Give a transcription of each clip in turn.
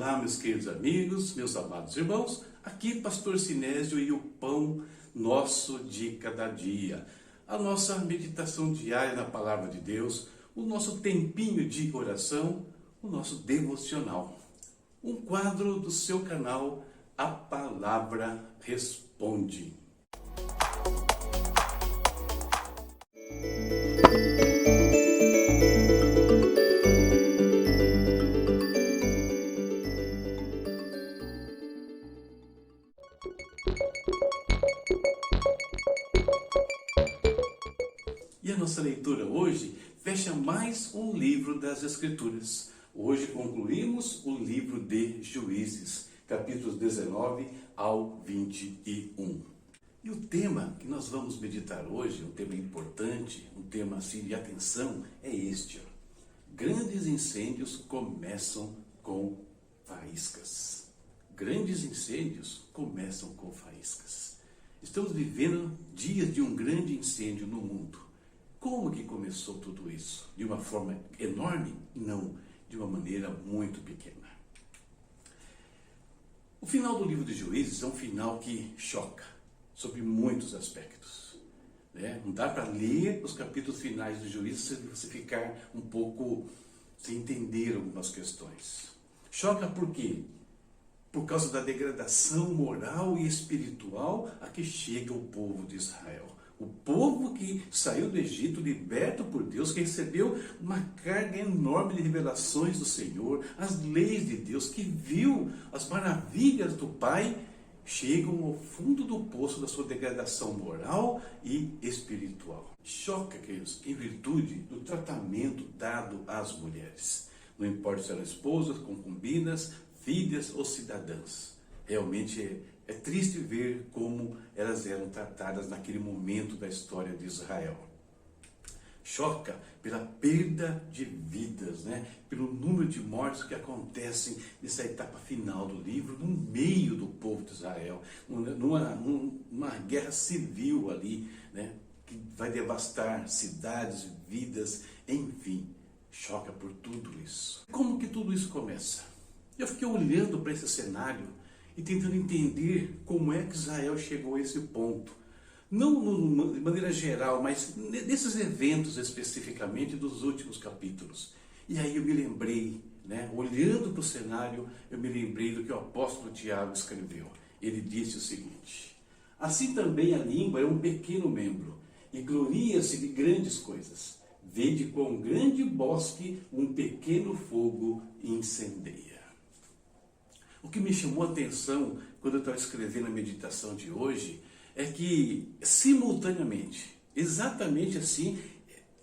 Olá, meus queridos amigos, meus amados irmãos, aqui Pastor Sinésio e o pão nosso de cada dia. A nossa meditação diária na Palavra de Deus, o nosso tempinho de oração, o nosso devocional. Um quadro do seu canal, A Palavra Responde. E a nossa leitura hoje fecha mais um livro das Escrituras. Hoje concluímos o livro de Juízes, capítulos 19 ao 21. E o tema que nós vamos meditar hoje, um tema importante, um tema assim de atenção, é este. Grandes incêndios começam com faíscas. Grandes incêndios começam com faíscas. Estamos vivendo dias de um grande incêndio no mundo. Como que começou tudo isso? De uma forma enorme? Não, de uma maneira muito pequena. O final do livro de Juízes é um final que choca sobre muitos aspectos. Não dá para ler os capítulos finais de Juízes se você ficar um pouco sem entender algumas questões. Choca por quê? Por causa da degradação moral e espiritual a que chega o povo de Israel. O povo que saiu do Egito, liberto por Deus, que recebeu uma carga enorme de revelações do Senhor, as leis de Deus, que viu as maravilhas do Pai, chegam ao fundo do poço da sua degradação moral e espiritual. Choca, queridos, em virtude do tratamento dado às mulheres. Não importa se eram esposas, concubinas, filhas ou cidadãs. Realmente é triste ver como elas eram tratadas naquele momento da história de Israel. Choca pela perda de vidas, pelo número de mortes que acontecem nessa etapa final do livro, no meio do povo de Israel, numa guerra civil ali, que vai devastar cidades, vidas, enfim, choca por tudo isso. Como que tudo isso começa? Eu fiquei olhando para esse cenário e tentando entender como é que Israel chegou a esse ponto. Não de maneira geral, mas nesses eventos especificamente dos últimos capítulos. E aí eu me lembrei, olhando para o cenário, eu me lembrei do que o apóstolo Tiago escreveu. Ele disse o seguinte: assim também a língua é um pequeno membro, e gloria-se de grandes coisas. Vede quão grande bosque um pequeno fogo incendeia. O que me chamou a atenção quando eu estava escrevendo a meditação de hoje é que, simultaneamente, exatamente assim,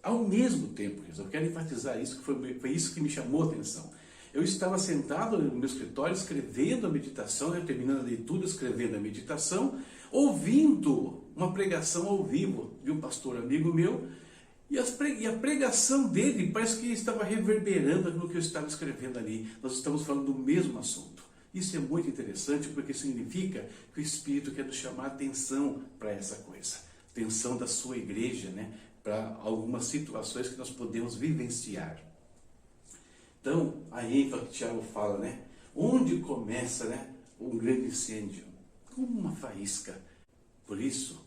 ao mesmo tempo, eu quero enfatizar isso, que foi isso que me chamou a atenção. Eu estava sentado no meu escritório escrevendo a meditação, terminando a leitura, escrevendo a meditação, ouvindo uma pregação ao vivo de um pastor amigo meu, e a pregação dele parece que estava reverberando no que eu estava escrevendo ali. Nós estamos falando do mesmo assunto. Isso é muito interessante porque significa que o Espírito quer nos chamar a atenção para essa coisa. Atenção da sua igreja, para algumas situações que nós podemos vivenciar. Então, a ênfase que Tiago fala, onde começa um grande incêndio? Como uma faísca. Por isso,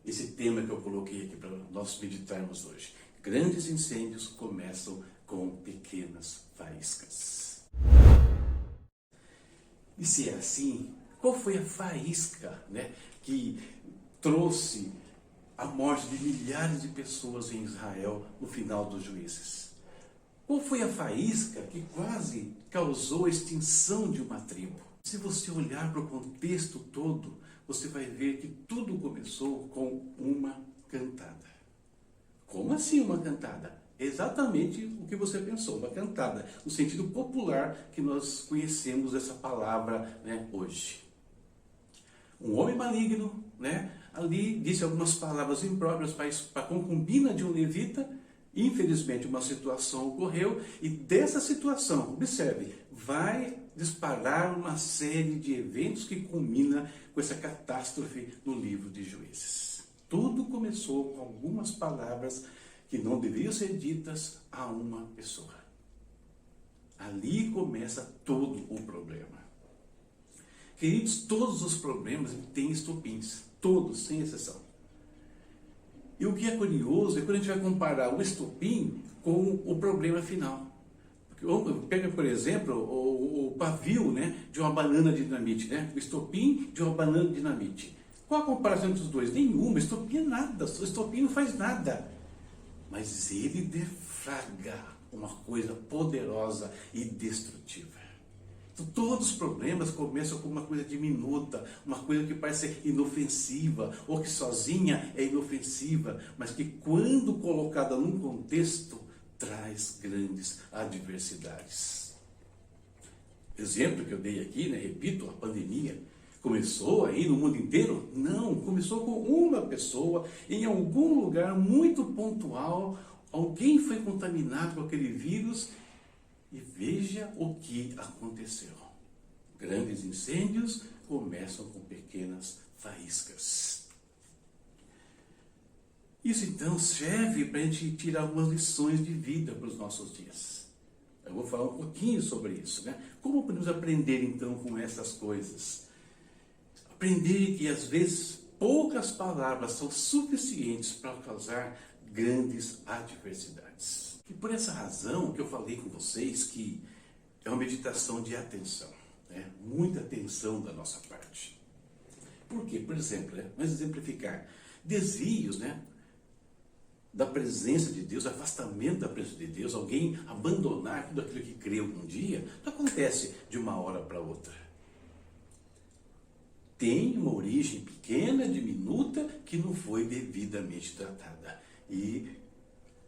esse tema que eu coloquei aqui para nós meditarmos hoje. Grandes incêndios começam com pequenas faíscas. E se é assim, qual foi a faísca que trouxe a morte de milhares de pessoas em Israel no final dos Juízes? Qual foi a faísca que quase causou a extinção de uma tribo? Se você olhar para o contexto todo, você vai ver que tudo começou com uma cantada. Como assim uma cantada? Exatamente o que você pensou, uma cantada, no sentido popular que nós conhecemos essa palavra hoje. Um homem maligno, ali disse algumas palavras impróprias para a concubina de um levita. Infelizmente uma situação ocorreu e dessa situação, observe, vai disparar uma série de eventos que culmina com essa catástrofe no livro de Juízes. Tudo começou com algumas palavras que não deveriam ser ditas a uma pessoa. Ali começa todo o Queridos, todos os problemas têm estopins, todos, sem exceção. E o que é curioso é quando a gente vai comparar o estopim com o problema final. Pega, por exemplo, o pavio, né, de uma banana de dinamite, né? O estopim de uma banana de dinamite. Qual a comparação entre os dois? Nenhuma. Estopim é nada. O estopim não faz nada. Mas ele deflagra uma coisa poderosa e destrutiva. Então, todos os problemas começam com uma coisa diminuta, uma coisa que parece ser inofensiva, ou que sozinha é inofensiva, mas que quando colocada num contexto, traz grandes adversidades. Exemplo que eu dei aqui, né, repito, a pandemia começou aí no mundo inteiro? Não, começou com uma pessoa, em algum lugar muito pontual, alguém foi contaminado com aquele vírus e veja o que aconteceu. Grandes incêndios começam com pequenas faíscas. Isso então serve para a gente tirar algumas lições de vida para os nossos dias. Eu vou falar um pouquinho sobre isso, né? Como podemos aprender então com essas coisas? Aprender que às vezes poucas palavras são suficientes para causar grandes adversidades. E por essa razão que eu falei com vocês que é uma meditação de atenção, né? Muita atenção da nossa parte. Por quê? Por exemplo, né? Vamos exemplificar. Desvios, né, da presença de Deus, afastamento da presença de Deus, alguém abandonar tudo aquilo que creu um dia, não acontece de uma hora para outra. Tem uma origem pequena, diminuta, que não foi devidamente tratada. E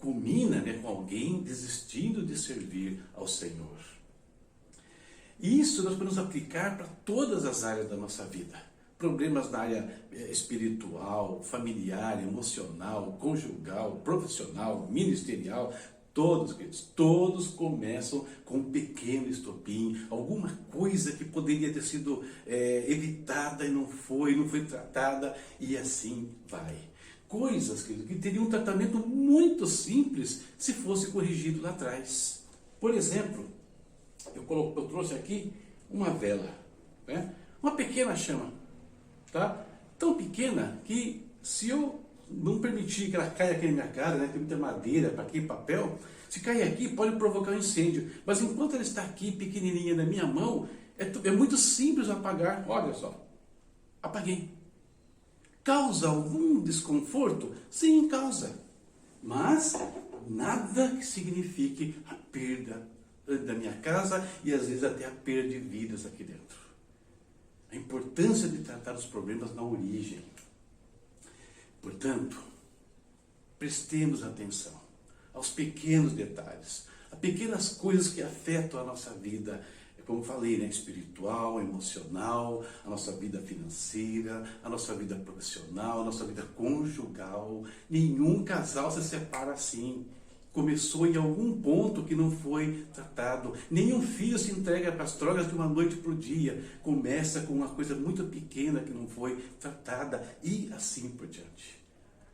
culmina, né, com alguém desistindo de servir ao Senhor. Isso nós podemos aplicar para todas as áreas da nossa vida. Problemas na área espiritual, familiar, emocional, conjugal, profissional, ministerial, todos, queridos, todos começam com um pequeno estopim, alguma coisa que poderia ter sido evitada e não foi tratada, e assim vai. Coisas, queridos, que teriam um tratamento muito simples se fosse corrigido lá atrás. Por exemplo, eu trouxe aqui uma vela, né? Uma pequena chama. Tá? Tão pequena que se eu não permitir que ela caia aqui na minha cara, né? Tem muita madeira para aqui, papel, se cair aqui pode provocar um incêndio, mas enquanto ela está aqui pequenininha na minha mão, é muito simples apagar. Olha só, apaguei. Causa algum desconforto? Sim, causa, mas nada que signifique a perda da minha casa e às vezes até a perda de vidas aqui dentro. A importância de tratar os problemas na origem. Portanto, prestemos atenção aos pequenos detalhes, a pequenas coisas que afetam a nossa vida, como falei, né, espiritual, emocional, a nossa vida financeira, a nossa vida profissional, a nossa vida conjugal. Nenhum casal se separa assim. Começou em algum ponto que não foi tratado. Nenhum filho se entrega para as drogas de uma noite para o dia. Começa com uma coisa muito pequena que não foi tratada e assim por diante.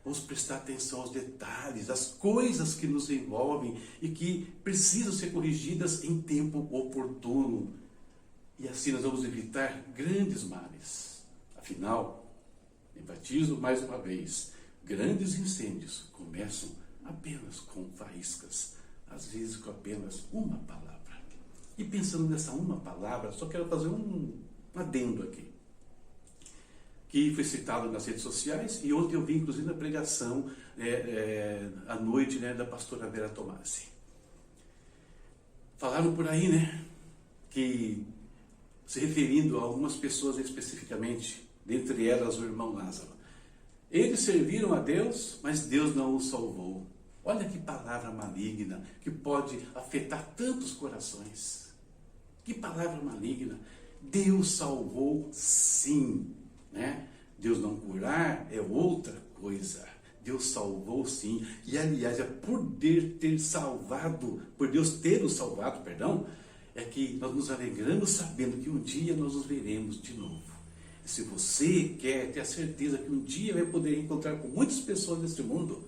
Vamos prestar atenção aos detalhes, às coisas que nos envolvem e que precisam ser corrigidas em tempo oportuno. E assim nós vamos evitar grandes males. Afinal, enfatizo mais uma vez, grandes incêndios começam apenas com faíscas, às vezes com apenas uma palavra. E pensando nessa uma palavra, só quero fazer um adendo aqui, que foi citado nas redes sociais, e ontem eu vi inclusive na pregação à noite, né, da pastora Vera Tomasi. Falaram por aí, né, que se referindo a algumas pessoas especificamente, dentre elas o irmão Lázaro. Eles serviram a Deus, mas Deus não os salvou. Olha que palavra maligna que pode afetar tantos corações. Que palavra maligna. Deus salvou sim, né? Deus não curar é outra coisa. Deus salvou sim. E aliás, é por Deus ter salvado, é que nós nos alegramos sabendo que um dia nós nos veremos de novo. E se você quer ter a certeza que um dia vai poder encontrar com muitas pessoas neste mundo,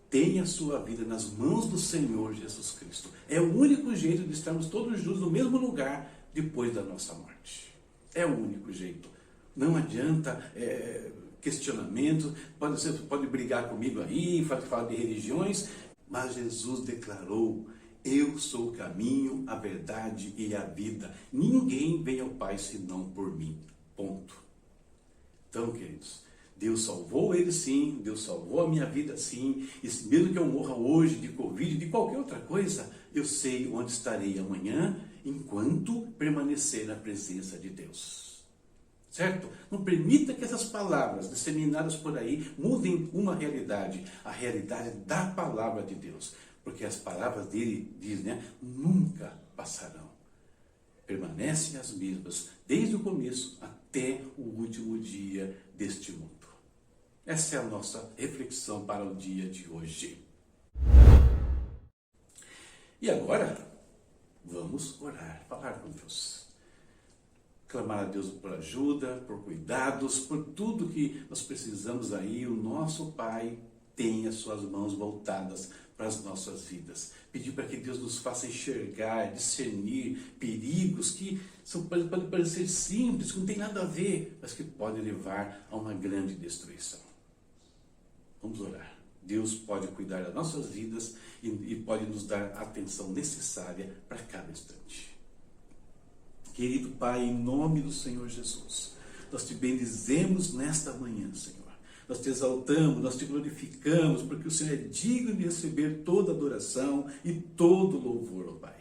tenha a sua vida nas mãos do Senhor Jesus Cristo. É o único jeito de estarmos todos juntos no mesmo lugar depois da nossa morte. É o único jeito. Não adianta questionamento, você pode brigar comigo aí, falar de religiões, mas Jesus declarou: eu sou o caminho, a verdade e a vida. Ninguém vem ao Pai senão por mim. Ponto. Então, queridos, Deus salvou ele sim, Deus salvou a minha vida sim, e mesmo que eu morra hoje de Covid, de qualquer outra coisa, eu sei onde estarei amanhã, enquanto permanecer na presença de Deus. Certo? Não permita que essas palavras disseminadas por aí mudem uma realidade, a realidade da palavra de Deus. Porque as palavras dele, diz, nunca passarão. Permanecem as mesmas, desde o começo até o último dia deste mundo. Essa é a nossa reflexão para o dia de hoje. E agora, vamos orar, falar com Deus. Clamar a Deus por ajuda, por cuidados, por tudo que nós precisamos aí. O nosso Pai tem as suas mãos voltadas para as nossas vidas. Pedir para que Deus nos faça enxergar, discernir perigos que podem parecer simples, que não tem nada a ver, mas que podem levar a uma grande destruição. Vamos orar. Deus pode cuidar das nossas vidas e pode nos dar a atenção necessária para cada instante. Querido Pai, em nome do Senhor Jesus, nós te bendizemos nesta manhã, Senhor. Nós te exaltamos, nós te glorificamos, porque o Senhor é digno de receber toda adoração e todo louvor, ó Pai.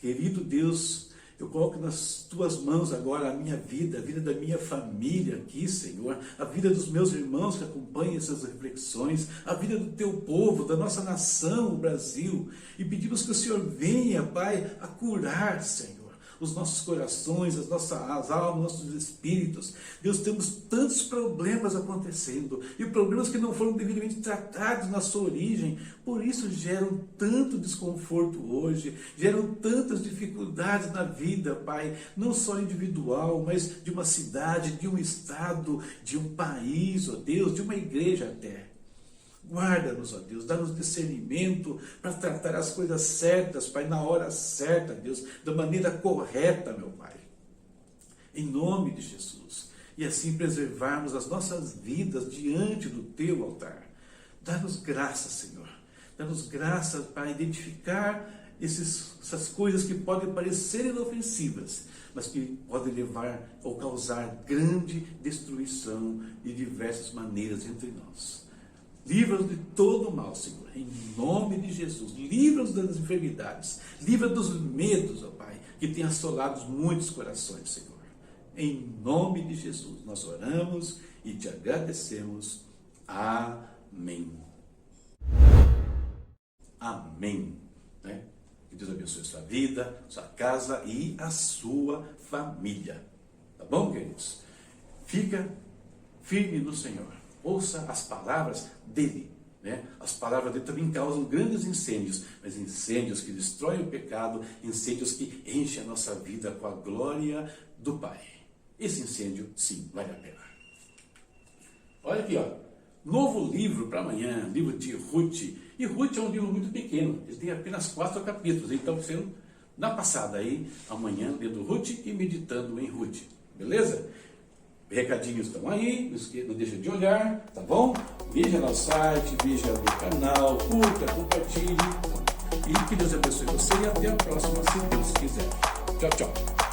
Querido Deus, eu coloco nas tuas mãos agora a minha vida, a vida da minha família aqui, Senhor, a vida dos meus irmãos que acompanham essas reflexões, a vida do teu povo, da nossa nação, o Brasil, e pedimos que o Senhor venha, Pai, a curar, Senhor, os nossos corações, as nossas almas, nossos espíritos. Deus, temos tantos problemas acontecendo, e problemas que não foram devidamente tratados na sua origem, por isso geram tanto desconforto hoje, geram tantas dificuldades na vida, Pai, não só individual, mas de uma cidade, de um estado, de um país, ó Deus, de uma igreja até. Guarda-nos, ó Deus, dá-nos discernimento para tratar as coisas certas, Pai, na hora certa, Deus, da maneira correta, meu Pai. Em nome de Jesus. E assim preservarmos as nossas vidas diante do Teu altar. Dá-nos graça, Senhor. Dá-nos graça para identificar essas coisas que podem parecer inofensivas, mas que podem levar ou causar grande destruição de diversas maneiras entre nós. Livra-nos de todo o mal, Senhor, em nome de Jesus. Livra-nos das enfermidades, livra-nos dos medos, ó Pai, que tem assolado muitos corações, Senhor. Em nome de Jesus, nós oramos e te agradecemos. Amém. Amém. Que Deus abençoe a sua vida, sua casa e a sua família. Tá bom, queridos? Fica firme no Senhor. Ouça as palavras dele. As palavras dele também causam grandes incêndios, mas incêndios que destroem o pecado, incêndios que enchem a nossa vida com a glória do Pai. Esse incêndio, sim, vale a pena. Olha aqui, novo livro para amanhã, livro de Ruth. E Ruth é um livro muito pequeno, ele tem apenas 4 capítulos, então sendo na passada aí, amanhã, lendo Ruth e meditando em Ruth, beleza? Recadinhos estão aí, não deixa de olhar, tá bom? Veja nosso site, veja no canal, curta, compartilhe. E que Deus abençoe você e até a próxima, se Deus quiser. Tchau, tchau.